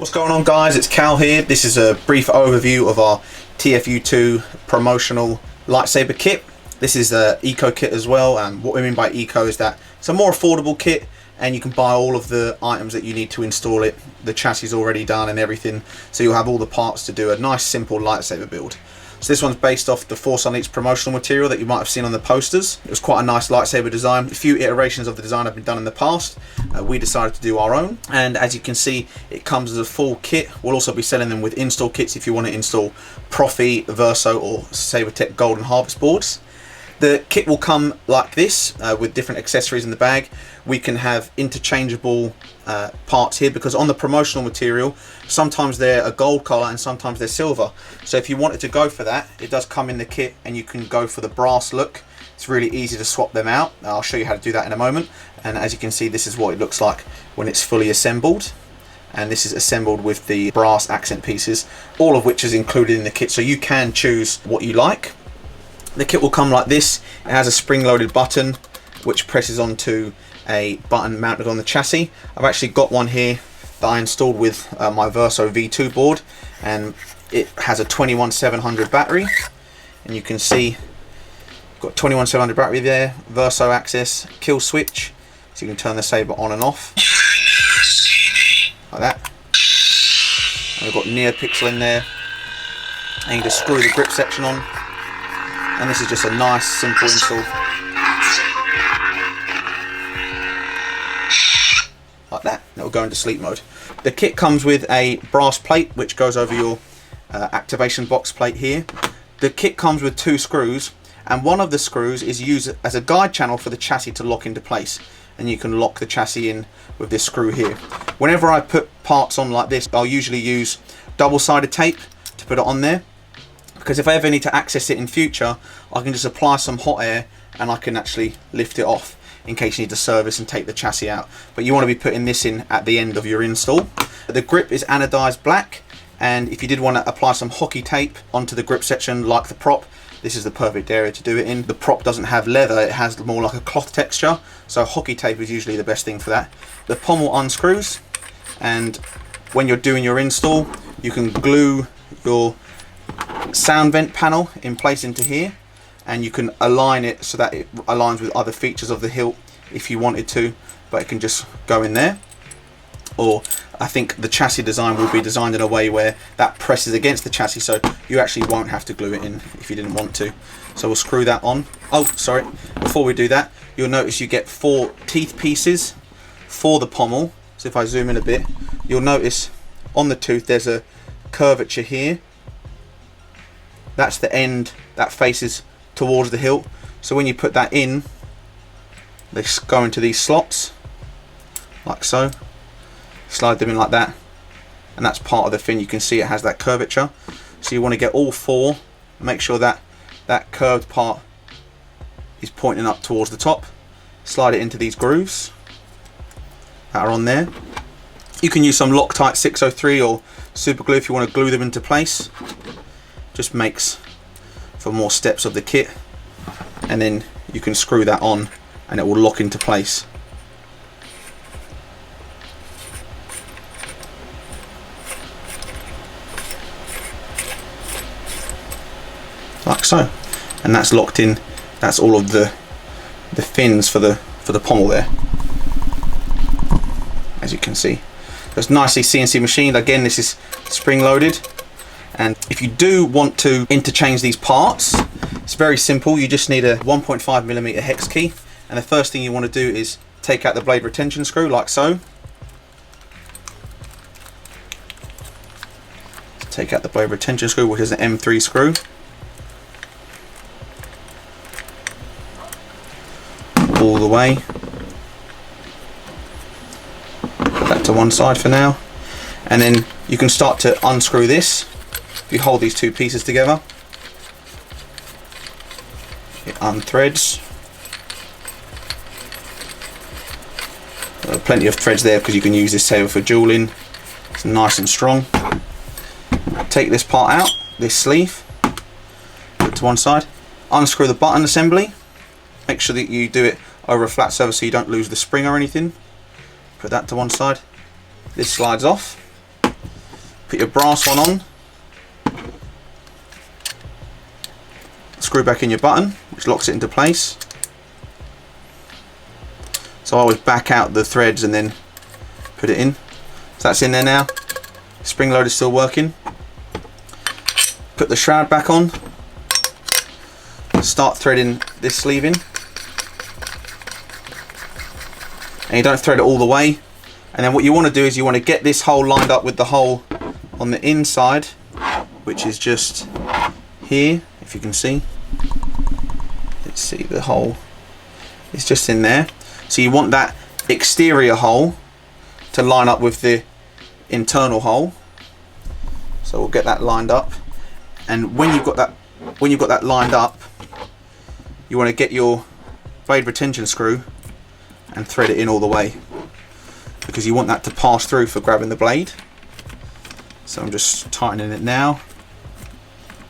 What's going on, guys? It's Cal here. This is a brief overview of our TFU2 promotional lightsaber kit. This is the eco kit as well, and what we mean by eco is that it's a more affordable kit and you can buy all of the items that you need to install it. The chassis is already done and everything, so you'll have all the parts to do a nice simple lightsaber build. So this one's based off the Force Unleashed promotional material that you might have seen on the posters. It was quite a nice lightsaber design. A few iterations of the design have been done in the past. We decided to do our own, and as you can see, it comes as a full kit. We'll also be selling them with install kits if you want to install Profi, Verso or Sabertech Golden Harvest boards. The kit will come like this with different accessories in the bag. We can have interchangeable parts here because on the promotional material sometimes they're a gold colour and sometimes they're silver. So if you wanted to go for that, it does come in the kit and you can go for the brass look. It's really easy to swap them out. I'll show you how to do that in a moment. And as you can see, this is what it looks like when it's fully assembled. And this is assembled with the brass accent pieces, all of which is included in the kit, so you can choose what you like. The kit will come like this. It has a spring-loaded button which presses onto a button mounted on the chassis. I've actually got one here that I installed with my Verso V2 board, and it has a 21700 battery, and you can see I've got 21700 battery there, Verso access, kill switch, so you can turn the saber on and off like that. And we've got near pixel in there, and you just screw the grip section on. And this is just a nice simple install like that. It will go into sleep mode. The kit comes with a brass plate which goes over your activation box plate here. The kit comes with 2 screws, and one of the screws is used as a guide channel for the chassis to lock into place, and you can lock the chassis in with this screw here. Whenever I put parts on like this, I'll usually use double-sided tape to put it on there, because if I ever need to access it in future, I can just apply some hot air and I can actually lift it off in case you need to service and take the chassis out. But you want to be putting this in at the end of your install. The grip is anodized black, and if you did want to apply some hockey tape onto the grip section like the prop, this is the perfect area to do it in. The prop doesn't have leather, it has more like a cloth texture, so hockey tape is usually the best thing for that. The pommel unscrews, and when you're doing your install, you can glue your sound vent panel in place into here, and you can align it so that it aligns with other features of the hilt if you wanted to, but it can just go in there. Or I think the chassis design will be designed in a way where that presses against the chassis, so you actually won't have to glue it in if you didn't want to. So we'll screw that on. Oh, sorry, before we do that, you'll notice you get 4 teeth pieces for the pommel. So if I zoom in a bit, you'll notice on the tooth there's a curvature here. That's the end that faces towards the hilt. So when you put that in, they go into these slots like so. Slide them in like that, and that's part of the fin. You can see it has that curvature, so you want to get all 4, make sure that that curved part is pointing up towards the top. Slide it into these grooves that are on there. You can use some Loctite 603 or super glue if you want to glue them into place. Just makes for more steps of the kit, and then you can screw that on and it will lock into place. Like so, and that's locked in. That's all of the fins for the pommel there, as you can see. So it's nicely CNC machined. Again, this is spring loaded. And if you do want to interchange these parts, it's very simple. You just need a 1.5mm hex key, and the first thing you want to do is take out the blade retention screw like so. Take out the blade retention screw, which is an M3 screw. All the way. Put that to one side for now, and then you can start to unscrew this. If you hold these 2 pieces together, it unthreads. Plenty of threads there because you can use this saber for dueling. It's nice and strong. Take this part out, this sleeve, put it to one side, unscrew the button assembly. Make sure that you do it over a flat surface so you don't lose the spring or anything. Put that to one side. This slides off. Put your brass one on. Screw back in your button, which locks it into place. So I always back out the threads and then put it in. So that's in there now. Spring load is still working. Put the shroud back on. Start threading this sleeve in. And you don't thread it all the way. And then what you want to do is you want to get this hole lined up with the hole on the inside, which is just here, if you can see. Let's see, the hole is just in there. So you want that exterior hole to line up with the internal hole. So we'll get that lined up. And when you've got that lined up, you want to get your blade retention screw and thread it in all the way, because you want that to pass through for grabbing the blade. So I'm just tightening it now.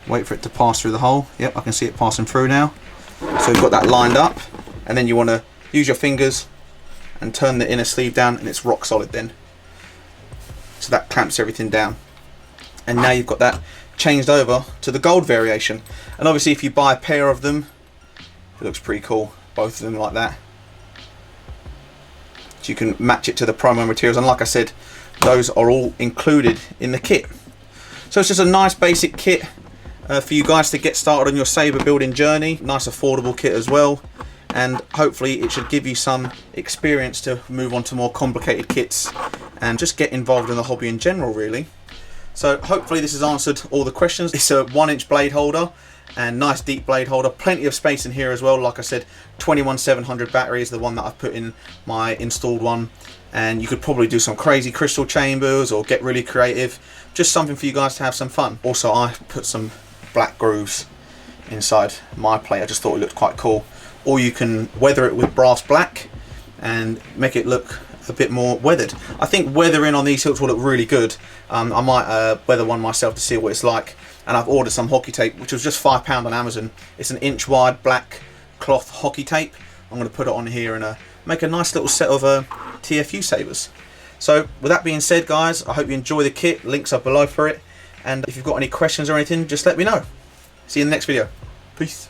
Wait for it to pass through the hole. Yep, I can see it passing through now. So we've got that lined up, and then you want to use your fingers and turn the inner sleeve down, and it's rock solid then. So that clamps everything down. And now you've got that changed over to the gold variation. And obviously if you buy a pair of them, it looks pretty cool, both of them like that. So you can match it to the promo materials, and like I said, those are all included in the kit. So it's just a nice basic kit for you guys to get started on your saber building journey. Nice affordable kit as well, and hopefully it should give you some experience to move on to more complicated kits and just get involved in the hobby in general, really. So hopefully this has answered all the questions. It's a 1-inch blade holder and nice deep blade holder, plenty of space in here as well. Like I said, 21700 battery is the one that I've put in my installed one, and you could probably do some crazy crystal chambers or get really creative. Just something for you guys to have some fun. Also, I put some black grooves inside my plate. I just thought it looked quite cool. Or you can weather it with brass black and make it look a bit more weathered. I think weathering on these hilts will look really good. I might weather one myself to see what it's like. And I've ordered some hockey tape, which was just £5 on Amazon. It's an inch wide black cloth hockey tape. I'm going to put it on here and make a nice little set of TFU sabers. So with that being said, guys, I hope you enjoy the kit. Links are below for it. And if you've got any questions or anything, just let me know. See you in the next video. Peace.